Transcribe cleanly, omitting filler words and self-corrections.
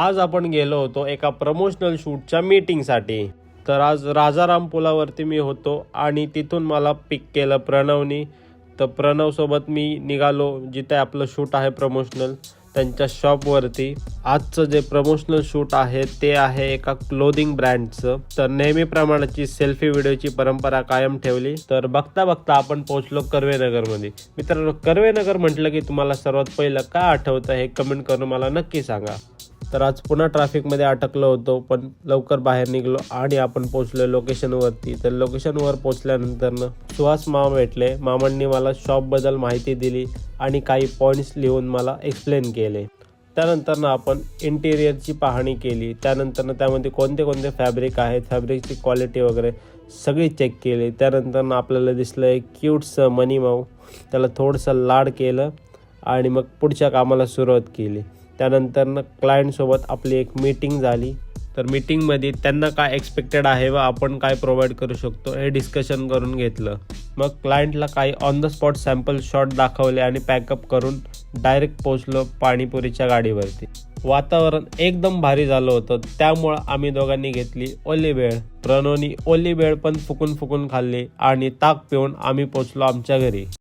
आज आपण गेलो होतो एका प्रमोशनल शूटच्या मीटिंगसाठी. तर आज राजाराम पुलावरती मी होतो आणि तिथून मला पिक केलं प्रणवनी. तर प्रणवसोबत मी निघालो जिथे आपलं शूट आहे प्रमोशनल, त्यांच्या शॉपवरती. आजचं जे प्रमोशनल शूट आहे ते आहे एका क्लोथिंग ब्रँडचं. तर नेहमीप्रमाणेची सेल्फी व्हिडिओची परंपरा कायम ठेवली. तर बघता बघता आपण पोहोचलो कर्वेनगरमध्ये. मित्रांनो, कर्वेनगर म्हटलं की तुम्हाला सर्वात पहिलं काय आठवतं हे कमेंट करून मला नक्की सांगा. तर आज पुन्हा ट्रॅफिकमध्ये अटकलो होतो, पण लवकर बाहेर निघलो आणि आपण पोहोचलो लोकेशनवरती. तर लोकेशनवर पोहोचल्यानंतर सुहास मामा भेटले. मामांनी मला शॉपबद्दल माहिती दिली आणि काही पॉईंट्स लिहून मला एक्सप्लेन केले. त्यानंतर आपण इंटिरियरची पाहणी केली. त्यानंतर त्यामध्ये कोणते कोणते फॅब्रिक आहेत, फॅब्रिकची क्वालिटी वगैरे सगळी चेक केली. त्यानंतर आपल्याला दिसलं एक क्यूटचं मनी माऊ. त्याला थोडंसं लाड केलं आणि मग पुढच्या कामाला सुरुवात केली. त्यानंतर क्लायंटसोबत आपली एक मीटिंग झाली. तर मीटिंगमध्ये त्यांना काय एक्सपेक्टेड आहे व आपण काय प्रोव्हाइड करू शकतो हे डिस्कशन करून घेतलं. मग क्लायंटला काही on the spot sample shot दाखवले आणि पॅकअप करून डायरेक्ट पोचलो पाणीपुरीच्या गाडीवरती. वातावरण एकदम भारी झालं होतं, त्यामुळं आम्ही दोघांनी घेतली ओली भेळ. प्रणवनी ओली भेळ पण फुकून खाल्ली आणि ताक पिऊन आम्ही पोचलो आमच्या घरी.